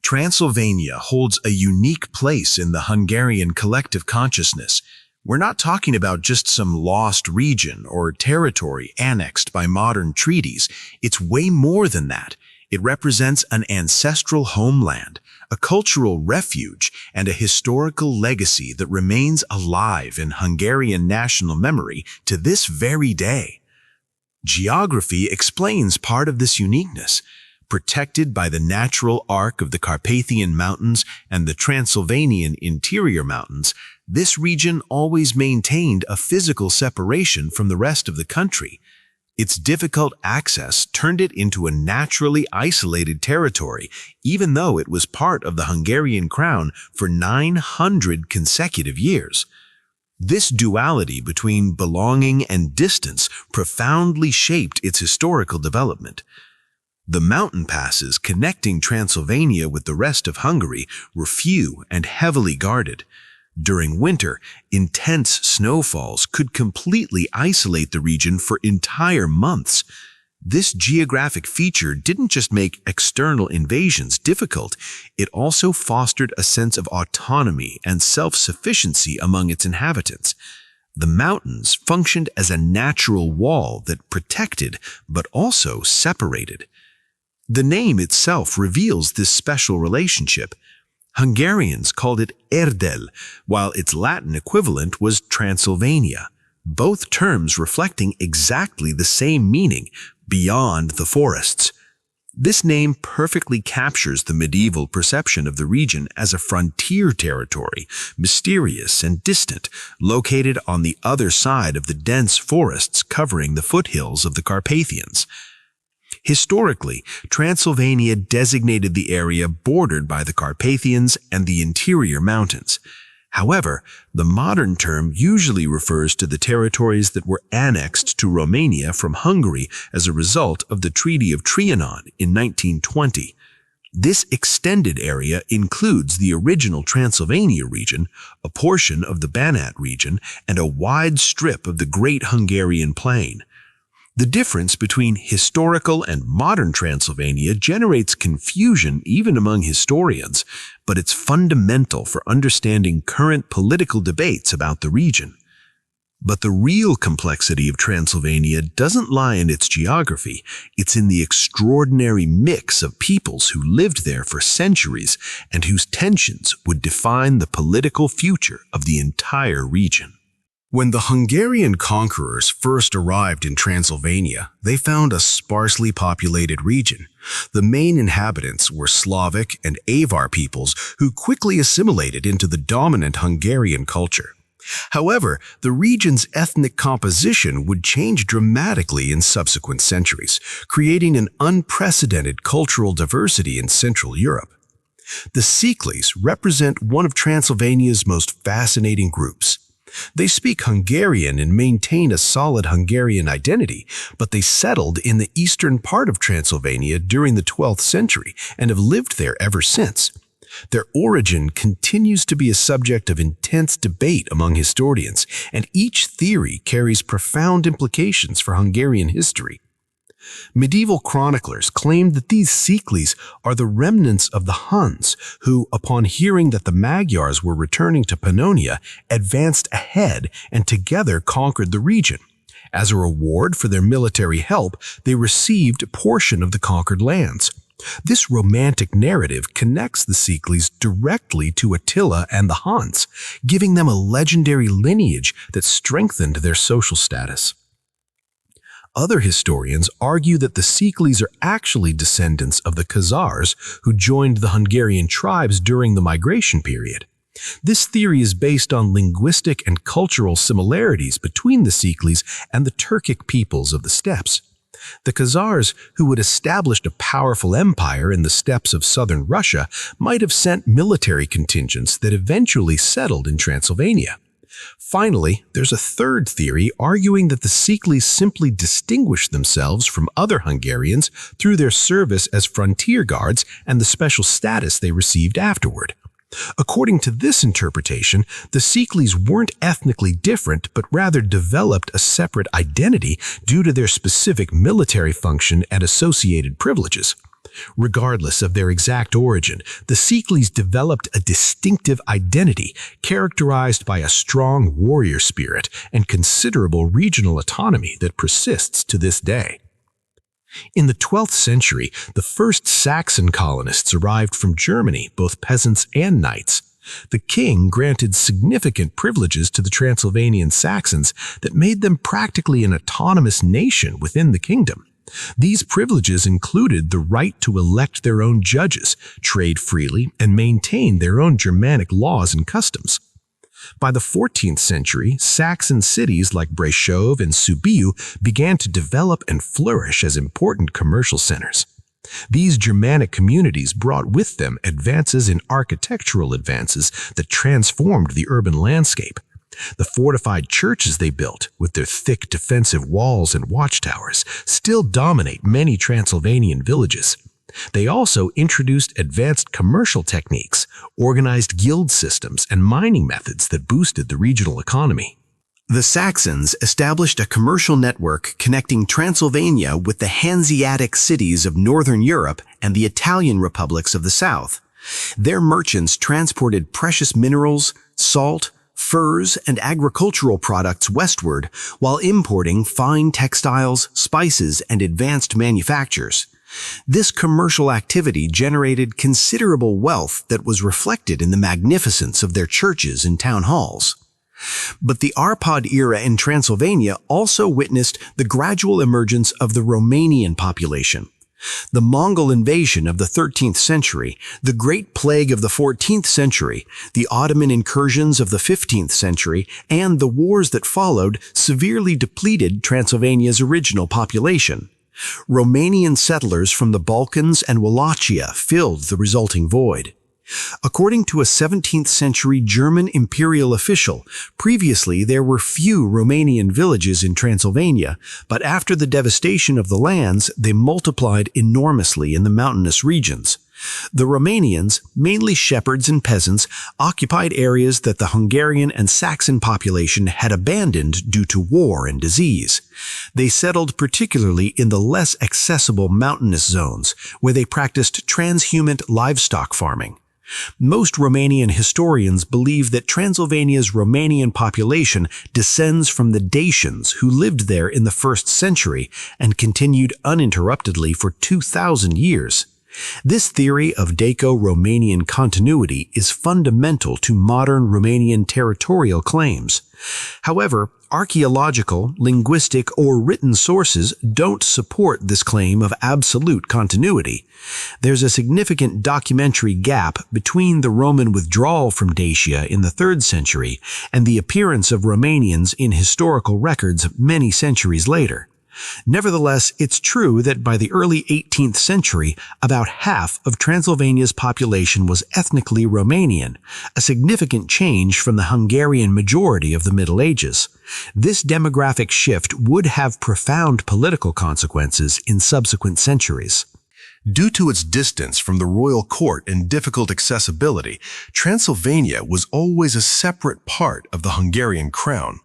Transylvania holds a unique place in the Hungarian collective consciousness. We're not talking about just some lost region or territory annexed by modern treaties. It's way more than that. It represents an ancestral homeland, a cultural refuge, and a historical legacy that remains alive in Hungarian national memory to this very day. Geography explains part of this uniqueness. Protected by the natural arc of the Carpathian Mountains and the Transylvanian interior mountains, this region always maintained a physical separation from the rest of the country. Its difficult access turned it into a naturally isolated territory, even though it was part of the Hungarian crown for 900 consecutive years. This duality between belonging and distance profoundly shaped its historical development. The mountain passes connecting Transylvania with the rest of Hungary were few and heavily guarded. During winter, intense snowfalls could completely isolate the region for entire months. This geographic feature didn't just make external invasions difficult, it also fostered a sense of autonomy and self-sufficiency among its inhabitants. The mountains functioned as a natural wall that protected but also separated. The name itself reveals this special relationship. Hungarians called it Erdély, while its Latin equivalent was Transylvania, both terms reflecting exactly the same meaning, beyond the forests. This name perfectly captures the medieval perception of the region as a frontier territory, mysterious and distant, located on the other side of the dense forests covering the foothills of the Carpathians. Historically, Transylvania designated the area bordered by the Carpathians and the interior mountains. However, the modern term usually refers to the territories that were annexed to Romania from Hungary as a result of the Treaty of Trianon in 1920. This extended area includes the original Transylvania region, a portion of the Banat region, and a wide strip of the Great Hungarian Plain. The difference between historical and modern Transylvania generates confusion even among historians, but it's fundamental for understanding current political debates about the region. But the real complexity of Transylvania doesn't lie in its geography, it's in the extraordinary mix of peoples who lived there for centuries and whose tensions would define the political future of the entire region. When the Hungarian conquerors first arrived in Transylvania, they found a sparsely populated region. The main inhabitants were Slavic and Avar peoples who quickly assimilated into the dominant Hungarian culture. However, the region's ethnic composition would change dramatically in subsequent centuries, creating an unprecedented cultural diversity in Central Europe. The Székelys represent one of Transylvania's most fascinating groups. They speak Hungarian and maintain a solid Hungarian identity, but they settled in the eastern part of Transylvania during the 12th century and have lived there ever since. Their origin continues to be a subject of intense debate among historians, and each theory carries profound implications for Hungarian history. Medieval chroniclers claimed that these Székelys are the remnants of the Huns, who, upon hearing that the Magyars were returning to Pannonia, advanced ahead and together conquered the region. As a reward for their military help, they received a portion of the conquered lands. This romantic narrative connects the Székelys directly to Attila and the Huns, giving them a legendary lineage that strengthened their social status. Other historians argue that the Székelys are actually descendants of the Khazars who joined the Hungarian tribes during the migration period. This theory is based on linguistic and cultural similarities between the Székelys and the Turkic peoples of the steppes. The Khazars, who had established a powerful empire in the steppes of southern Russia, might have sent military contingents that eventually settled in Transylvania. Finally, there's a third theory arguing that the Székelys simply distinguished themselves from other Hungarians through their service as frontier guards and the special status they received afterward. According to this interpretation, the Székelys weren't ethnically different but rather developed a separate identity due to their specific military function and associated privileges. Regardless of their exact origin, the Székelys developed a distinctive identity characterized by a strong warrior spirit and considerable regional autonomy that persists to this day. In the 12th century, the first Saxon colonists arrived from Germany, both peasants and knights. The king granted significant privileges to the Transylvanian Saxons that made them practically an autonomous nation within the kingdom. These privileges included the right to elect their own judges, trade freely, and maintain their own Germanic laws and customs. By the 14th century, Saxon cities like Brașov and Sibiu began to develop and flourish as important commercial centers. These Germanic communities brought with them advances in architectural advances that transformed the urban landscape. The fortified churches they built, with their thick defensive walls and watchtowers, still dominate many Transylvanian villages. They also introduced advanced commercial techniques, organized guild systems, and mining methods that boosted the regional economy. The Saxons established a commercial network connecting Transylvania with the Hanseatic cities of northern Europe and the Italian republics of the south. Their merchants transported precious minerals, salt, furs, and agricultural products westward while importing fine textiles, spices, and advanced manufactures. This commercial activity generated considerable wealth that was reflected in the magnificence of their churches and town halls. But the Arpad era in Transylvania also witnessed the gradual emergence of the Romanian population. The Mongol invasion of the 13th century, the Great Plague of the 14th century, the Ottoman incursions of the 15th century, and the wars that followed severely depleted Transylvania's original population. Romanian settlers from the Balkans and Wallachia filled the resulting void. According to a 17th century German imperial official, previously there were few Romanian villages in Transylvania, but after the devastation of the lands, they multiplied enormously in the mountainous regions. The Romanians, mainly shepherds and peasants, occupied areas that the Hungarian and Saxon population had abandoned due to war and disease. They settled particularly in the less accessible mountainous zones, where they practiced transhumant livestock farming. Most Romanian historians believe that Transylvania's Romanian population descends from the Dacians who lived there in the 1st century and continued uninterruptedly for 2,000 years. This theory of Daco-Romanian continuity is fundamental to modern Romanian territorial claims. However, archaeological, linguistic, or written sources don't support this claim of absolute continuity. There's a significant documentary gap between the Roman withdrawal from Dacia in the 3rd century and the appearance of Romanians in historical records many centuries later. Nevertheless, it's true that by the early 18th century, about half of Transylvania's population was ethnically Romanian, a significant change from the Hungarian majority of the Middle Ages. This demographic shift would have profound political consequences in subsequent centuries. Due to its distance from the royal court and difficult accessibility, Transylvania was always a separate part of the Hungarian crown.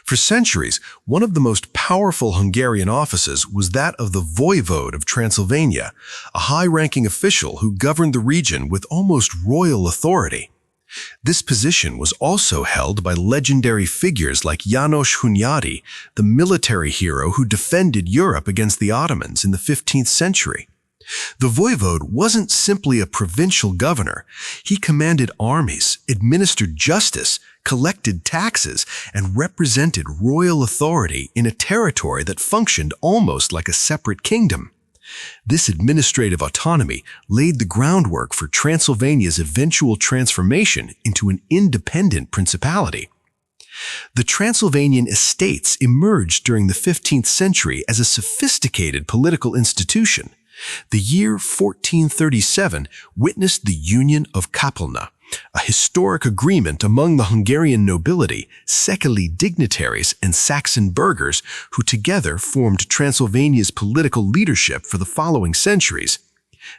For centuries, one of the most powerful Hungarian offices was that of the voivode of Transylvania, a high-ranking official who governed the region with almost royal authority. This position was also held by legendary figures like János Hunyadi, the military hero who defended Europe against the Ottomans in the 15th century. The voivode wasn't simply a provincial governor. He commanded armies, administered justice, collected taxes, and represented royal authority in a territory that functioned almost like a separate kingdom. This administrative autonomy laid the groundwork for Transylvania's eventual transformation into an independent principality. The Transylvanian estates emerged during the 15th century as a sophisticated political institution. The year 1437 witnessed the Union of Kapelna, a historic agreement among the Hungarian nobility, Székely dignitaries, and Saxon burghers who together formed Transylvania's political leadership for the following centuries.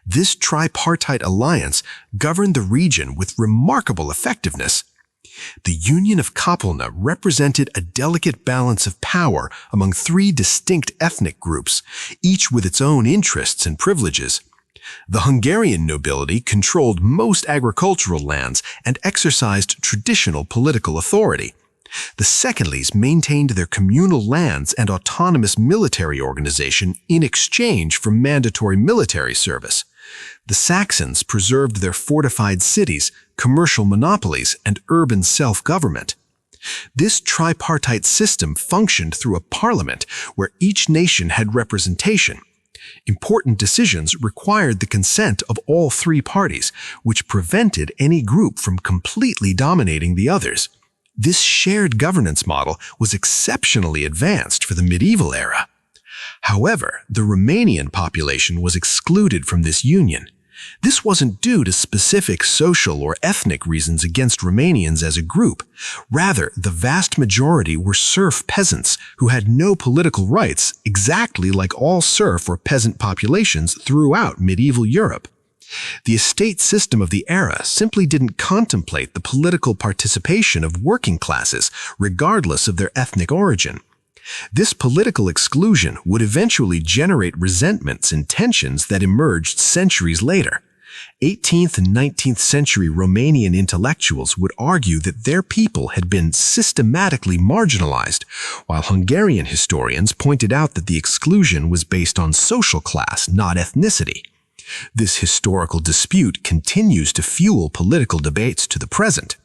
This tripartite alliance governed the region with remarkable effectiveness. The Union of Kapelna represented a delicate balance of power among three distinct ethnic groups, each with its own interests and privileges. The Hungarian nobility controlled most agricultural lands and exercised traditional political authority. The Székelys maintained their communal lands and autonomous military organization in exchange for mandatory military service. The Saxons preserved their fortified cities, commercial monopolies, and urban self-government. This tripartite system functioned through a parliament where each nation had representation. Important decisions required the consent of all three parties, which prevented any group from completely dominating the others. This shared governance model was exceptionally advanced for the medieval era. However, the Romanian population was excluded from this union. This wasn't due to specific social or ethnic reasons against Romanians as a group. Rather, the vast majority were serf peasants who had no political rights, exactly like all serf or peasant populations throughout medieval Europe. The estate system of the era simply didn't contemplate the political participation of working classes, regardless of their ethnic origin. This political exclusion would eventually generate resentments and tensions that emerged centuries later. 18th and 19th century Romanian intellectuals would argue that their people had been systematically marginalized, while Hungarian historians pointed out that the exclusion was based on social class, not ethnicity. This historical dispute continues to fuel political debates to the present.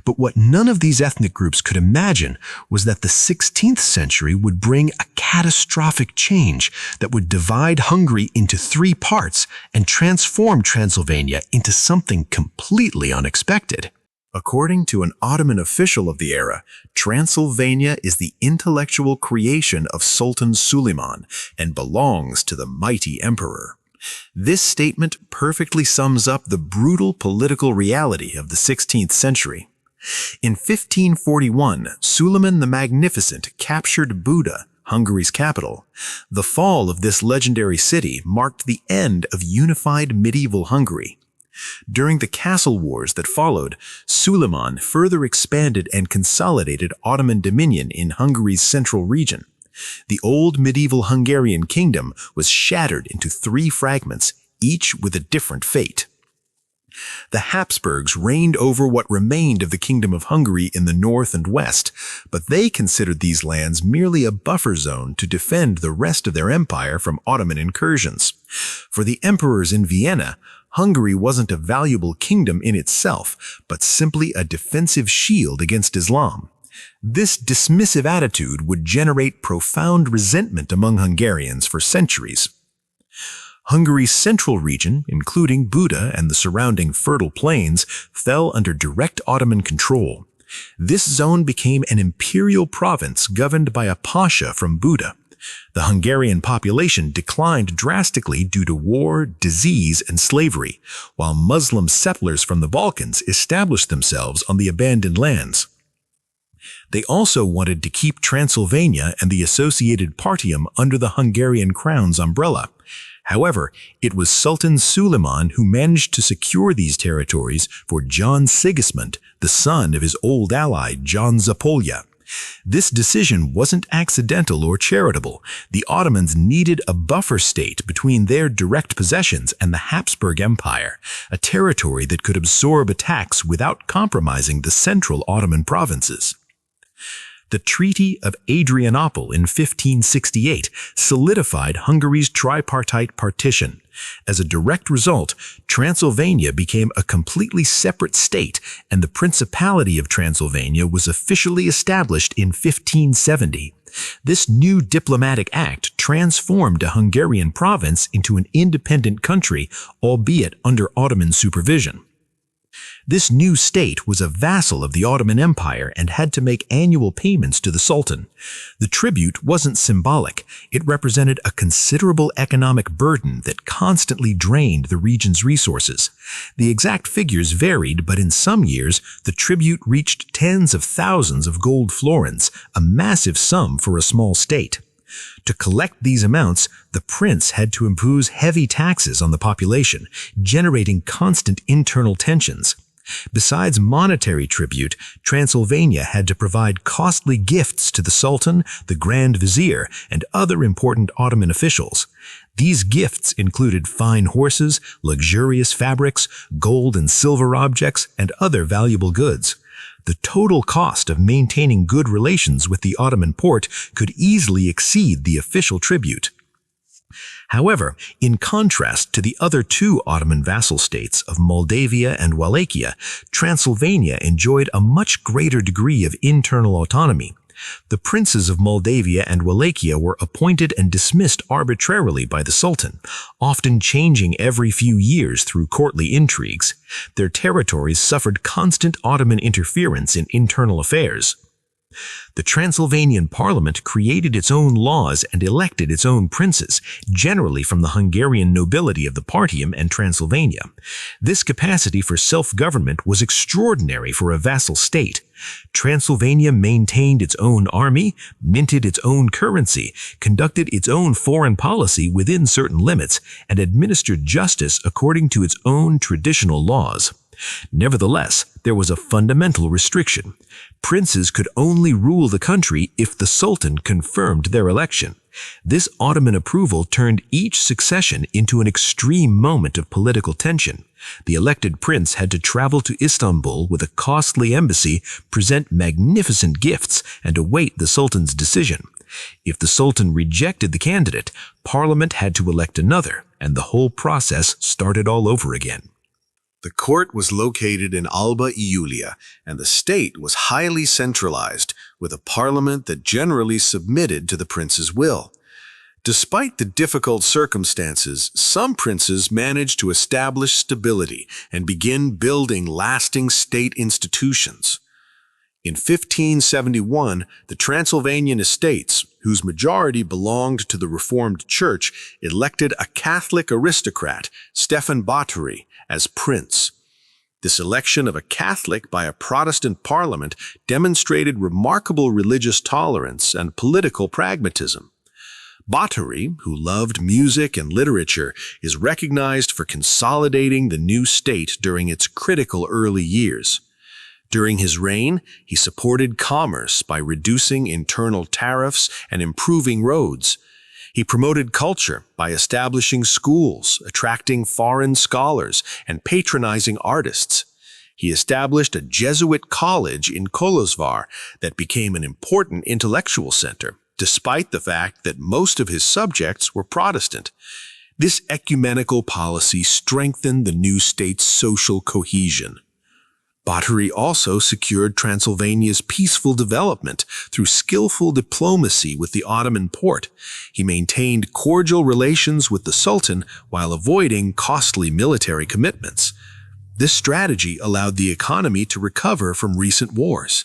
But what none of these ethnic groups could imagine was that the 16th century would bring a catastrophic change that would divide Hungary into three parts and transform Transylvania into something completely unexpected. According to an Ottoman official of the era, Transylvania is the intellectual creation of Sultan Suleiman and belongs to the mighty emperor. This statement perfectly sums up the brutal political reality of the 16th century. In 1541, Suleiman the Magnificent captured Buda, Hungary's capital. The fall of this legendary city marked the end of unified medieval Hungary. During the castle wars that followed, Suleiman further expanded and consolidated Ottoman dominion in Hungary's central region. The old medieval Hungarian kingdom was shattered into three fragments, each with a different fate. The Habsburgs reigned over what remained of the Kingdom of Hungary in the north and west, but they considered these lands merely a buffer zone to defend the rest of their empire from Ottoman incursions. For the emperors in Vienna, Hungary wasn't a valuable kingdom in itself, but simply a defensive shield against Islam. This dismissive attitude would generate profound resentment among Hungarians for centuries. Hungary's central region, including Buda and the surrounding fertile plains, fell under direct Ottoman control. This zone became an imperial province governed by a pasha from Buda. The Hungarian population declined drastically due to war, disease, and slavery, while Muslim settlers from the Balkans established themselves on the abandoned lands. They also wanted to keep Transylvania and the associated Partium under the Hungarian crown's umbrella. However, it was Sultan Suleiman who managed to secure these territories for John Sigismund, the son of his old ally John Zapolya. This decision wasn't accidental or charitable. The Ottomans needed a buffer state between their direct possessions and the Habsburg Empire, a territory that could absorb attacks without compromising the central Ottoman provinces. The Treaty of Adrianople in 1568 solidified Hungary's tripartite partition. As a direct result, Transylvania became a completely separate state, and the Principality of Transylvania was officially established in 1570. This new diplomatic act transformed a Hungarian province into an independent country, albeit under Ottoman supervision. This new state was a vassal of the Ottoman Empire and had to make annual payments to the Sultan. The tribute wasn't symbolic. It represented a considerable economic burden that constantly drained the region's resources. The exact figures varied, but in some years, the tribute reached tens of thousands of gold florins, a massive sum for a small state. To collect these amounts, the prince had to impose heavy taxes on the population, generating constant internal tensions. Besides monetary tribute, Transylvania had to provide costly gifts to the Sultan, the Grand Vizier, and other important Ottoman officials. These gifts included fine horses, luxurious fabrics, gold and silver objects, and other valuable goods. The total cost of maintaining good relations with the Ottoman Porte could easily exceed the official tribute. However, in contrast to the other two Ottoman vassal states of Moldavia and Wallachia, Transylvania enjoyed a much greater degree of internal autonomy. The princes of Moldavia and Wallachia were appointed and dismissed arbitrarily by the Sultan, often changing every few years through courtly intrigues. Their territories suffered constant Ottoman interference in internal affairs. The Transylvanian parliament created its own laws and elected its own princes, generally from the Hungarian nobility of the Partium and Transylvania. This capacity for self-government was extraordinary for a vassal state. Transylvania maintained its own army, minted its own currency, conducted its own foreign policy within certain limits, and administered justice according to its own traditional laws. Nevertheless, there was a fundamental restriction. Princes could only rule the country if the Sultan confirmed their election. This Ottoman approval turned each succession into an extreme moment of political tension. The elected prince had to travel to Istanbul with a costly embassy, present magnificent gifts, and await the Sultan's decision. If the Sultan rejected the candidate, Parliament had to elect another, and the whole process started all over again. The court was located in Alba Iulia, and the state was highly centralized, with a parliament that generally submitted to the prince's will. Despite the difficult circumstances, some princes managed to establish stability and begin building lasting state institutions. In 1571, the Transylvanian estates, whose majority belonged to the Reformed Church, elected a Catholic aristocrat, Stefan Batory, as prince. This election of a Catholic by a Protestant parliament demonstrated remarkable religious tolerance and political pragmatism. Batory, who loved music and literature, is recognized for consolidating the new state during its critical early years. During his reign, he supported commerce by reducing internal tariffs and improving roads. He promoted culture by establishing schools, attracting foreign scholars, and patronizing artists. He established a Jesuit college in Kolozsvár that became an important intellectual center, despite the fact that most of his subjects were Protestant. This ecumenical policy strengthened the new state's social cohesion. Batory also secured Transylvania's peaceful development through skillful diplomacy with the Ottoman Porte. He maintained cordial relations with the Sultan while avoiding costly military commitments. This strategy allowed the economy to recover from recent wars.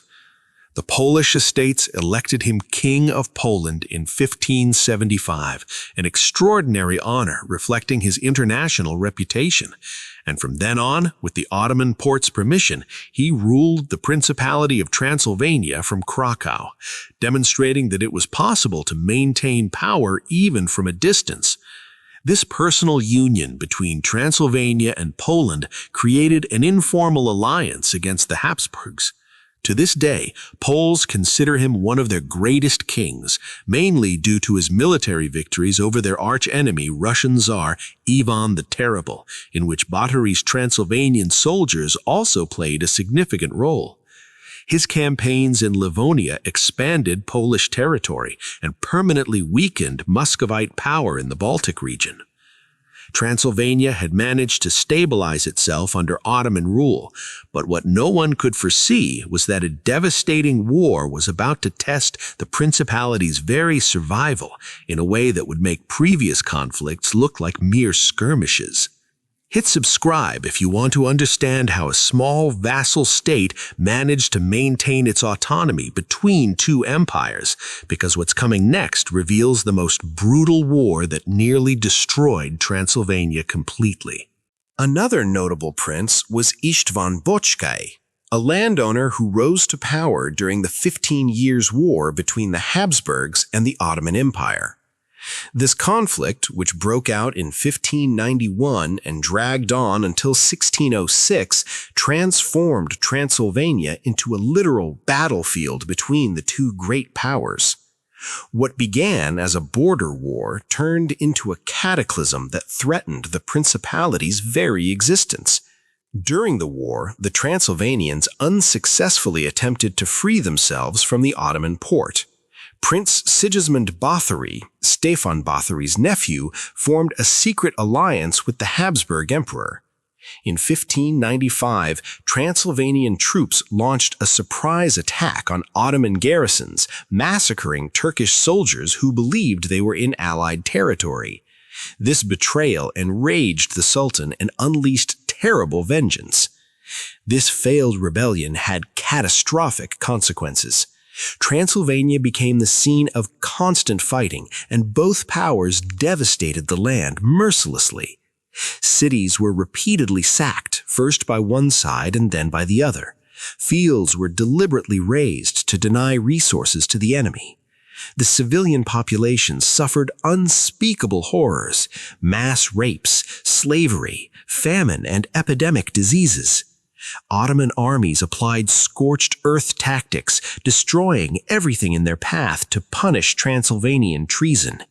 The Polish estates elected him King of Poland in 1575, an extraordinary honor reflecting his international reputation. And from then on, with the Ottoman Porte's permission, he ruled the Principality of Transylvania from Krakow, demonstrating that it was possible to maintain power even from a distance. This personal union between Transylvania and Poland created an informal alliance against the Habsburgs. To this day, Poles consider him one of their greatest kings, mainly due to his military victories over their arch-enemy Russian Tsar Ivan the Terrible, in which Batory's Transylvanian soldiers also played a significant role. His campaigns in Livonia expanded Polish territory and permanently weakened Muscovite power in the Baltic region. Transylvania had managed to stabilize itself under Ottoman rule, but what no one could foresee was that a devastating war was about to test the Principality's very survival in a way that would make previous conflicts look like mere skirmishes. Hit subscribe if you want to understand how a small vassal state managed to maintain its autonomy between two empires, because what's coming next reveals the most brutal war that nearly destroyed Transylvania completely. Another notable prince was István Bocskai, a landowner who rose to power during the 15 Years' War between the Habsburgs and the Ottoman Empire. This conflict, which broke out in 1591 and dragged on until 1606, transformed Transylvania into a literal battlefield between the two great powers. What began as a border war turned into a cataclysm that threatened the Principality's very existence. During the war, the Transylvanians unsuccessfully attempted to free themselves from the Ottoman Porte. Prince Sigismund Báthory, Stefan Báthory's nephew, formed a secret alliance with the Habsburg Emperor. In 1595, Transylvanian troops launched a surprise attack on Ottoman garrisons, massacring Turkish soldiers who believed they were in Allied territory. This betrayal enraged the Sultan and unleashed terrible vengeance. This failed rebellion had catastrophic consequences. Transylvania became the scene of constant fighting, and both powers devastated the land mercilessly. Cities were repeatedly sacked, first by one side and then by the other. Fields were deliberately razed to deny resources to the enemy. The civilian population suffered unspeakable horrors: mass rapes, slavery, famine, and epidemic diseases. Ottoman armies applied scorched earth tactics, destroying everything in their path to punish Transylvanian treason.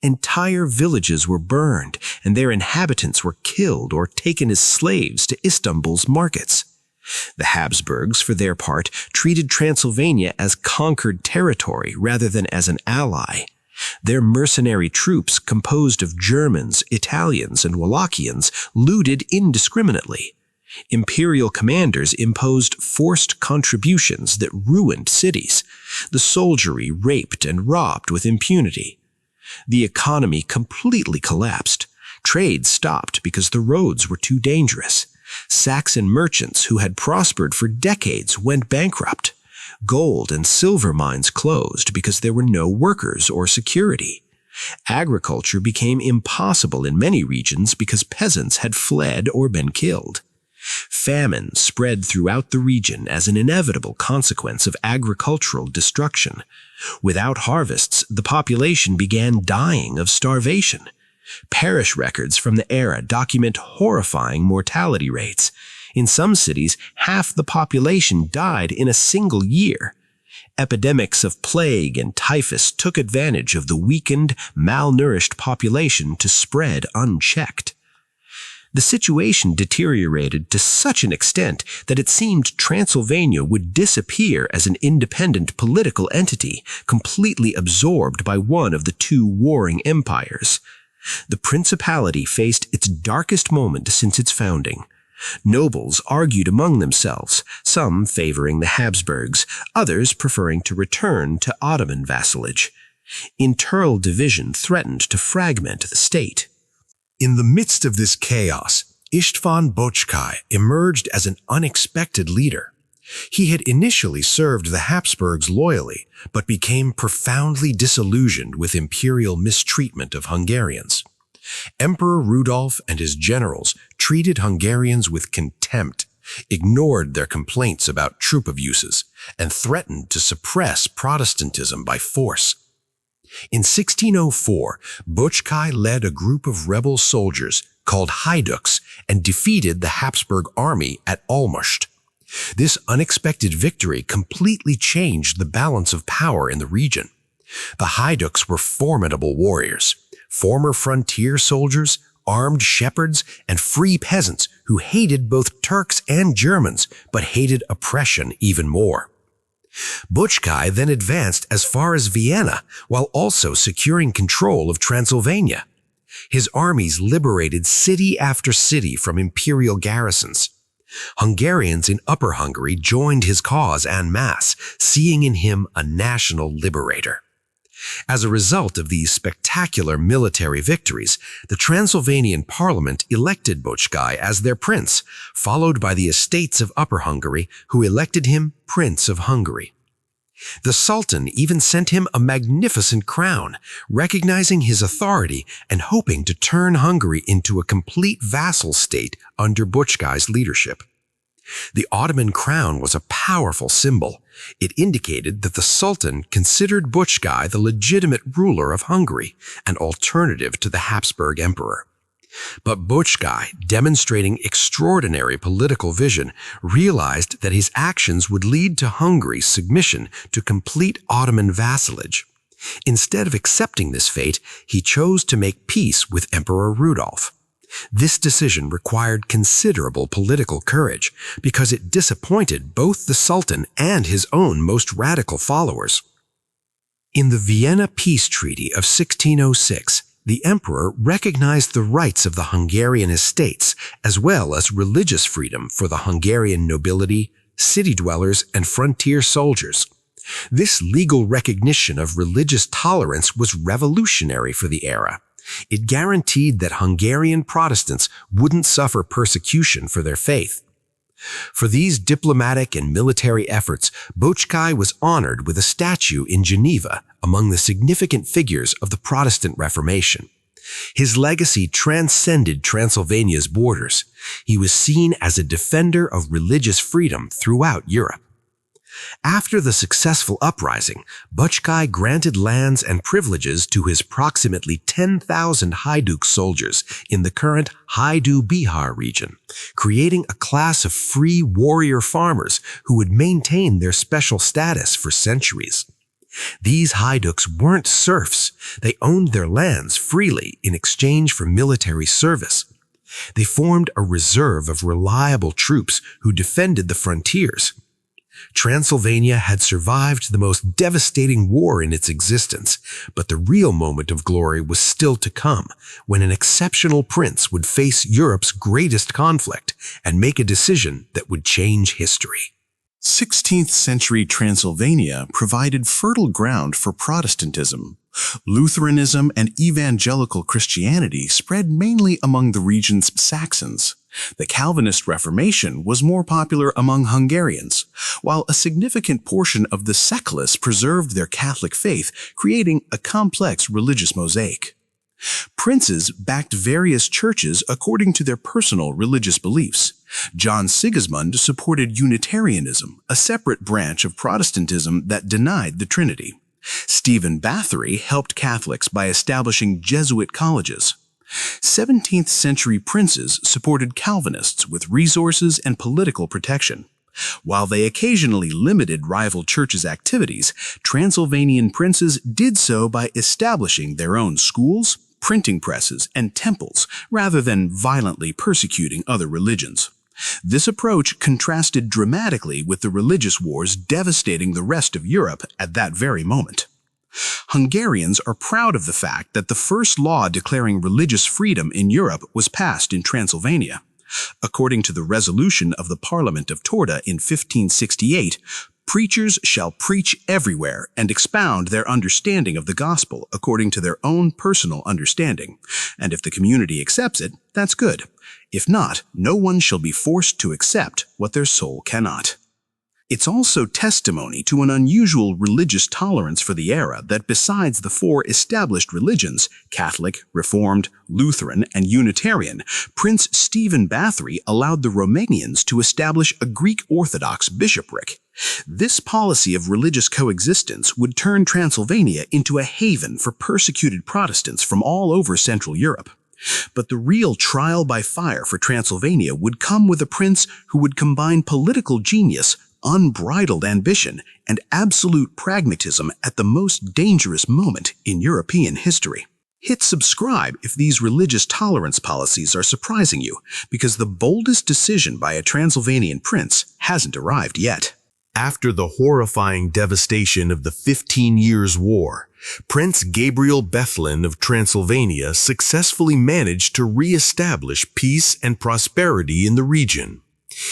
Entire villages were burned, and their inhabitants were killed or taken as slaves to Istanbul's markets. The Habsburgs, for their part, treated Transylvania as conquered territory rather than as an ally. Their mercenary troops, composed of Germans, Italians, and Wallachians, looted indiscriminately. Imperial commanders imposed forced contributions that ruined cities. The soldiery raped and robbed with impunity. The economy completely collapsed. Trade stopped because the roads were too dangerous. Saxon merchants who had prospered for decades went bankrupt. Gold and silver mines closed because there were no workers or security. Agriculture became impossible in many regions because peasants had fled or been killed. Famine spread throughout the region as an inevitable consequence of agricultural destruction. Without harvests, the population began dying of starvation. Parish records from the era document horrifying mortality rates. In some cities, half the population died in a single year. Epidemics of plague and typhus took advantage of the weakened, malnourished population to spread unchecked. The situation deteriorated to such an extent that it seemed Transylvania would disappear as an independent political entity, completely absorbed by one of the two warring empires. The Principality faced its darkest moment since its founding. Nobles argued among themselves, some favoring the Habsburgs, others preferring to return to Ottoman vassalage. Internal division threatened to fragment the state. In the midst of this chaos, István Bocskai emerged as an unexpected leader. He had initially served the Habsburgs loyally, but became profoundly disillusioned with imperial mistreatment of Hungarians. Emperor Rudolf and his generals treated Hungarians with contempt, ignored their complaints about troop abuses, and threatened to suppress Protestantism by force. In 1604, Bocskai led a group of rebel soldiers called Haiduks and defeated the Habsburg army at Olmütz. This unexpected victory completely changed the balance of power in the region. The Haiduks were formidable warriors, former frontier soldiers, armed shepherds, and free peasants who hated both Turks and Germans, but hated oppression even more. Bocskai then advanced as far as Vienna, while also securing control of Transylvania. His armies liberated city after city from imperial garrisons. Hungarians in Upper Hungary joined his cause en masse, seeing in him a national liberator. As a result of these spectacular military victories, the Transylvanian parliament elected Bocskai as their prince, followed by the estates of Upper Hungary, who elected him Prince of Hungary. The Sultan even sent him a magnificent crown, recognizing his authority and hoping to turn Hungary into a complete vassal state under Boczkai's leadership. The Ottoman crown was a powerful symbol. It indicated that the Sultan considered Bocskai the legitimate ruler of Hungary, an alternative to the Habsburg Emperor. But Bocskai, demonstrating extraordinary political vision, realized that his actions would lead to Hungary's submission to complete Ottoman vassalage. Instead of accepting this fate, he chose to make peace with Emperor Rudolf. This decision required considerable political courage because it disappointed both the Sultan and his own most radical followers. In the Vienna Peace Treaty of 1606, the emperor recognized the rights of the Hungarian estates as well as religious freedom for the Hungarian nobility, city dwellers, and frontier soldiers. This legal recognition of religious tolerance was revolutionary for the era. It guaranteed that Hungarian Protestants wouldn't suffer persecution for their faith. For these diplomatic and military efforts, Székely was honored with a statue in Geneva among the significant figures of the Protestant Reformation. His legacy transcended Transylvania's borders. He was seen as a defender of religious freedom throughout Europe. After the successful uprising, Székely granted lands and privileges to his approximately 10,000 Hajduk soldiers in the current Hajdú-Bihar region, creating a class of free warrior farmers who would maintain their special status for centuries. These Hajduks weren't serfs. They owned their lands freely in exchange for military service. They formed a reserve of reliable troops who defended the frontiers. Transylvania had survived the most devastating war in its existence, but the real moment of glory was still to come, when an exceptional prince would face Europe's greatest conflict and make a decision that would change history. 16th century Transylvania provided fertile ground for Protestantism. Lutheranism and evangelical Christianity spread mainly among the region's Saxons. The Calvinist Reformation was more popular among Hungarians, while a significant portion of the Székely preserved their Catholic faith, creating a complex religious mosaic. Princes backed various churches according to their personal religious beliefs. John Sigismund supported Unitarianism, a separate branch of Protestantism that denied the Trinity. Stephen Bathory helped Catholics by establishing Jesuit colleges. 17th century princes supported Calvinists with resources and political protection. While they occasionally limited rival churches' activities, Transylvanian princes did so by establishing their own schools, printing presses, and temples, rather than violently persecuting other religions. This approach contrasted dramatically with the religious wars devastating the rest of Europe at that very moment. Hungarians are proud of the fact that the first law declaring religious freedom in Europe was passed in Transylvania. According to the resolution of the Parliament of Torda in 1568, preachers shall preach everywhere and expound their understanding of the gospel according to their own personal understanding. And if the community accepts it, that's good. If not, no one shall be forced to accept what their soul cannot. It's also testimony to an unusual religious tolerance for the era that besides the four established religions, Catholic, Reformed, Lutheran, and Unitarian, Prince Stephen Bathory allowed the Romanians to establish a Greek Orthodox bishopric. This policy of religious coexistence would turn Transylvania into a haven for persecuted Protestants from all over Central Europe. But the real trial by fire for Transylvania would come with a prince who would combine political genius, unbridled ambition, and absolute pragmatism at the most dangerous moment in European history. Hit subscribe if these religious tolerance policies are surprising you, because the boldest decision by a Transylvanian prince hasn't arrived yet. After the horrifying devastation of the 15 Years' War, Prince Gabriel Bethlen of Transylvania successfully managed to re-establish peace and prosperity in the region.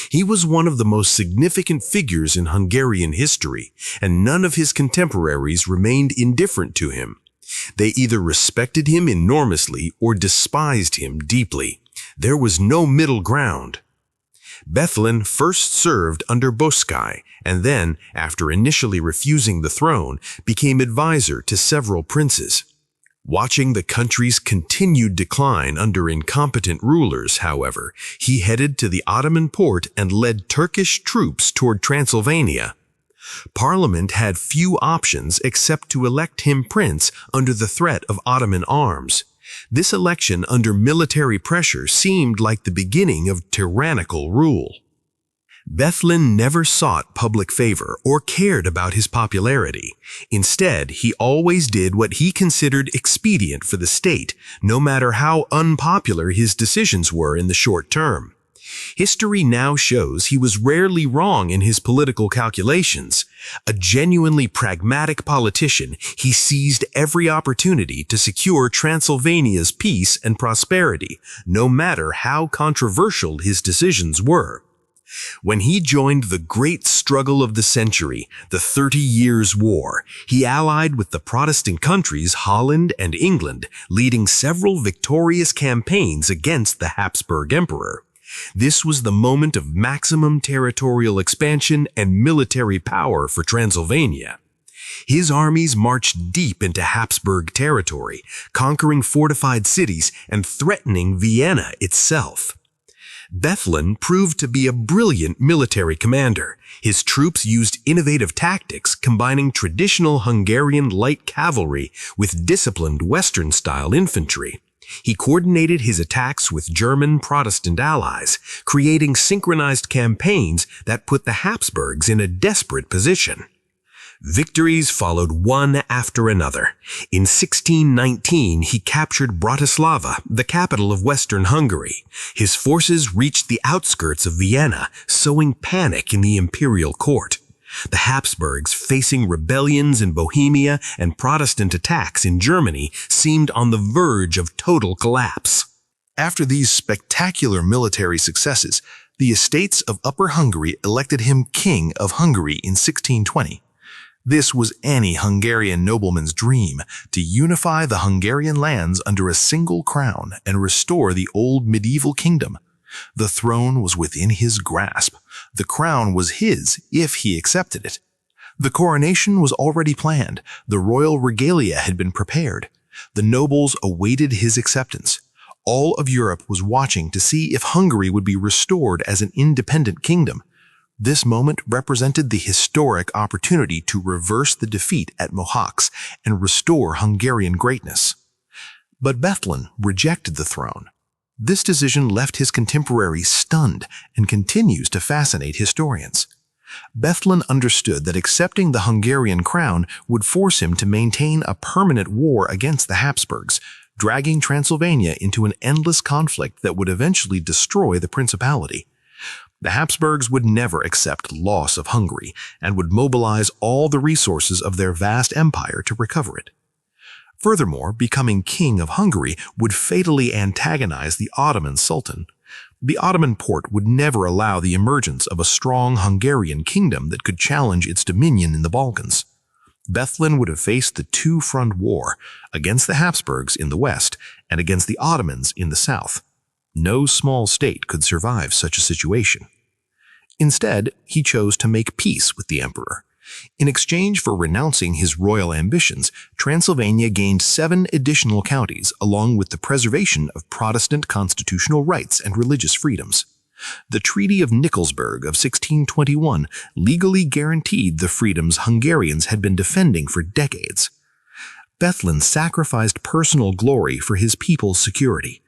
He was one of the most significant figures in Hungarian history, and none of his contemporaries remained indifferent to him. They either respected him enormously or despised him deeply. There was no middle ground. Bethlen first served under Székely, and then, after initially refusing the throne, became advisor to several princes. Watching the country's continued decline under incompetent rulers, however, he headed to the Ottoman port and led Turkish troops toward Transylvania. Parliament had few options except to elect him prince under the threat of Ottoman arms. This election under military pressure seemed like the beginning of tyrannical rule. Bethlen never sought public favor or cared about his popularity. Instead, he always did what he considered expedient for the state, no matter how unpopular his decisions were in the short term. History now shows he was rarely wrong in his political calculations. A genuinely pragmatic politician, he seized every opportunity to secure Transylvania's peace and prosperity, no matter how controversial his decisions were. When he joined the great struggle of the century, the 30 Years' War, he allied with the Protestant countries Holland and England, leading several victorious campaigns against the Habsburg Emperor. This was the moment of maximum territorial expansion and military power for Transylvania. His armies marched deep into Habsburg territory, conquering fortified cities and threatening Vienna itself. Bethlen proved to be a brilliant military commander. His troops used innovative tactics, combining traditional Hungarian light cavalry with disciplined Western-style infantry. He coordinated his attacks with German Protestant allies, creating synchronized campaigns that put the Habsburgs in a desperate position. Victories followed one after another. In 1619, he captured Bratislava, the capital of Western Hungary. His forces reached the outskirts of Vienna, sowing panic in the imperial court. The Habsburgs, facing rebellions in Bohemia and Protestant attacks in Germany, seemed on the verge of total collapse. After these spectacular military successes, the estates of Upper Hungary elected him King of Hungary in 1620. This was any Hungarian nobleman's dream, to unify the Hungarian lands under a single crown and restore the old medieval kingdom. The throne was within his grasp. The crown was his if he accepted it. The coronation was already planned. The royal regalia had been prepared. The nobles awaited his acceptance. All of Europe was watching to see if Hungary would be restored as an independent kingdom. This moment represented the historic opportunity to reverse the defeat at Mohacs and restore Hungarian greatness. But Bethlen rejected the throne. This decision left his contemporaries stunned and continues to fascinate historians. Bethlen understood that accepting the Hungarian crown would force him to maintain a permanent war against the Habsburgs, dragging Transylvania into an endless conflict that would eventually destroy the principality. The Habsburgs would never accept loss of Hungary and would mobilize all the resources of their vast empire to recover it. Furthermore, becoming King of Hungary would fatally antagonize the Ottoman Sultan. The Ottoman Porte would never allow the emergence of a strong Hungarian kingdom that could challenge its dominion in the Balkans. Bethlen would have faced the two-front war against the Habsburgs in the west and against the Ottomans in the south. No small state could survive such a situation. Instead, he chose to make peace with the emperor. In exchange for renouncing his royal ambitions, Transylvania gained 7 additional counties along with the preservation of Protestant constitutional rights and religious freedoms. The Treaty of Nikolsburg of 1621 legally guaranteed the freedoms Hungarians had been defending for decades. Bethlen sacrificed personal glory for his people's security.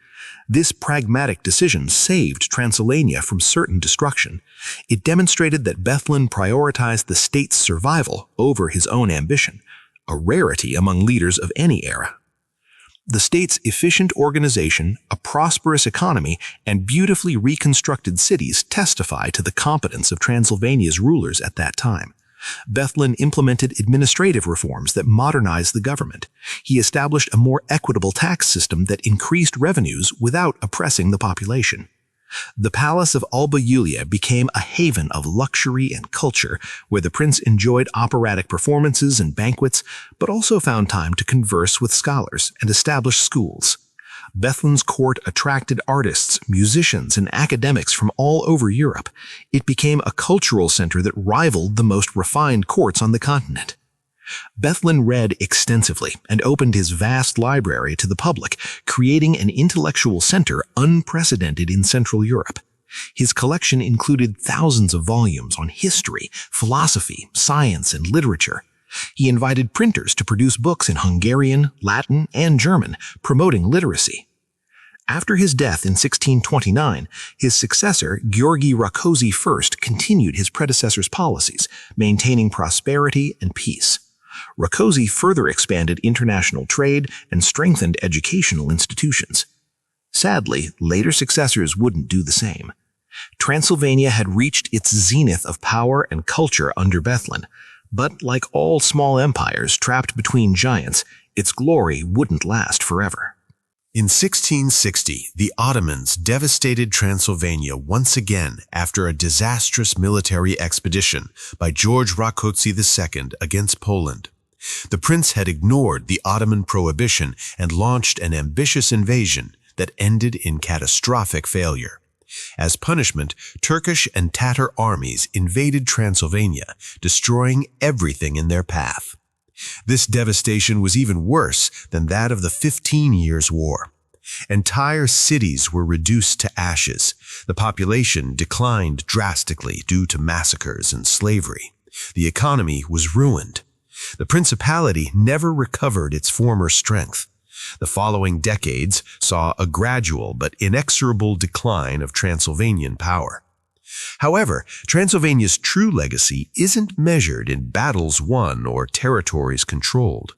This pragmatic decision saved Transylvania from certain destruction. It demonstrated that Bethlen prioritized the state's survival over his own ambition, a rarity among leaders of any era. The state's efficient organization, a prosperous economy, and beautifully reconstructed cities testify to the competence of Transylvania's rulers at that time. Bethlen implemented administrative reforms that modernized the government. He established a more equitable tax system that increased revenues without oppressing the population. The Palace of Alba Iulia became a haven of luxury and culture, where the prince enjoyed operatic performances and banquets, but also found time to converse with scholars and establish schools. Bethlen's court attracted artists, musicians, and academics from all over Europe. It became a cultural center that rivaled the most refined courts on the continent. Bethlen read extensively and opened his vast library to the public, creating an intellectual center unprecedented in Central Europe. His collection included thousands of volumes on history, philosophy, science, and literature. He invited printers to produce books in Hungarian, Latin, and German, promoting literacy. After his death in 1629, his successor, György Rákóczi I, continued his predecessor's policies, maintaining prosperity and peace. Rákóczi further expanded international trade and strengthened educational institutions. Sadly, later successors wouldn't do the same. Transylvania had reached its zenith of power and culture under Bethlen, but like all small empires trapped between giants, its glory wouldn't last forever. In 1660, the Ottomans devastated Transylvania once again after a disastrous military expedition by George Rákóczi II against Poland. The prince had ignored the Ottoman prohibition and launched an ambitious invasion that ended in catastrophic failure. As punishment, Turkish and Tatar armies invaded Transylvania, destroying everything in their path. This devastation was even worse than that of the 15 Years' War. Entire cities were reduced to ashes. The population declined drastically due to massacres and slavery. The economy was ruined. The Principality never recovered its former strength. The following decades saw a gradual but inexorable decline of Transylvanian power. However, Transylvania's true legacy isn't measured in battles won or territories controlled.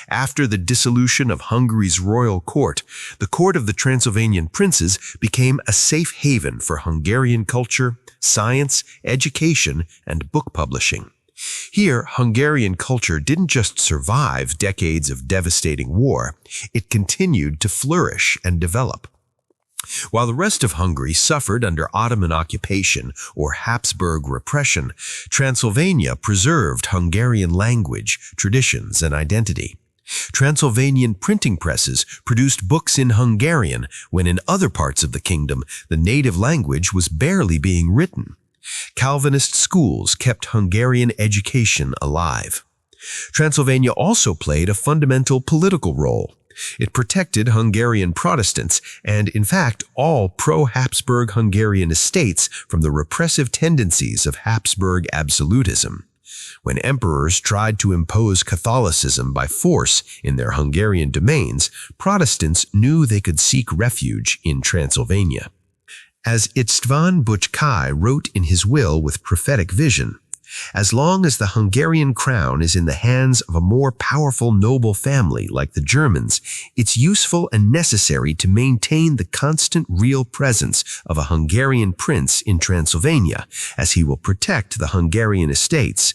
After the dissolution of Hungary's royal court, the court of the Transylvanian princes became a safe haven for Hungarian culture, science, education, and book publishing. Here, Hungarian culture didn't just survive decades of devastating war, it continued to flourish and develop. While the rest of Hungary suffered under Ottoman occupation or Habsburg repression, Transylvania preserved Hungarian language, traditions, and identity. Transylvanian printing presses produced books in Hungarian when in other parts of the kingdom the native language was barely being written. Calvinist schools kept Hungarian education alive. Transylvania also played a fundamental political role. It protected Hungarian Protestants and, in fact, all pro-Habsburg Hungarian estates from the repressive tendencies of Habsburg absolutism. When emperors tried to impose Catholicism by force in their Hungarian domains, Protestants knew they could seek refuge in Transylvania. As István Bücskai wrote in his will with prophetic vision, as long as the Hungarian crown is in the hands of a more powerful noble family like the Germans, it's useful and necessary to maintain the constant real presence of a Hungarian prince in Transylvania, as he will protect the Hungarian estates.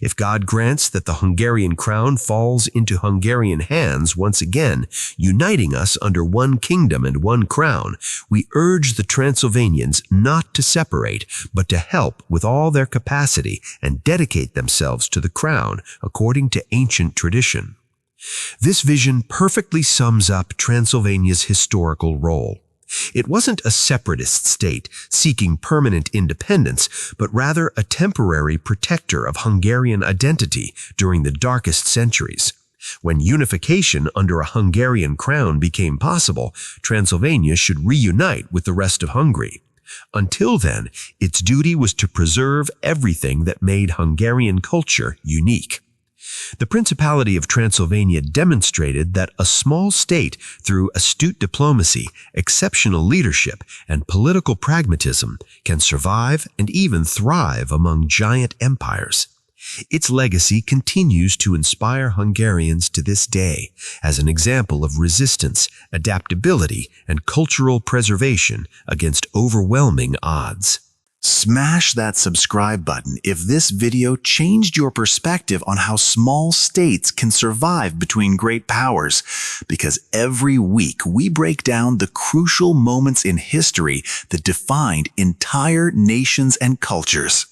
If God grants that the Hungarian crown falls into Hungarian hands once again, uniting us under one kingdom and one crown, we urge the Transylvanians not to separate, but to help with all their capacity and dedicate themselves to the crown according to ancient tradition. This vision perfectly sums up Transylvania's historical role. It wasn't a separatist state seeking permanent independence, but rather a temporary protector of Hungarian identity during the darkest centuries. When unification under a Hungarian crown became possible, Transylvania should reunite with the rest of Hungary. Until then, its duty was to preserve everything that made Hungarian culture unique. The Principality of Transylvania demonstrated that a small state, through astute diplomacy, exceptional leadership, and political pragmatism, can survive and even thrive among giant empires. Its legacy continues to inspire Hungarians to this day as an example of resistance, adaptability, and cultural preservation against overwhelming odds. Smash that subscribe button if this video changed your perspective on how small states can survive between great powers, because every week we break down the crucial moments in history that defined entire nations and cultures.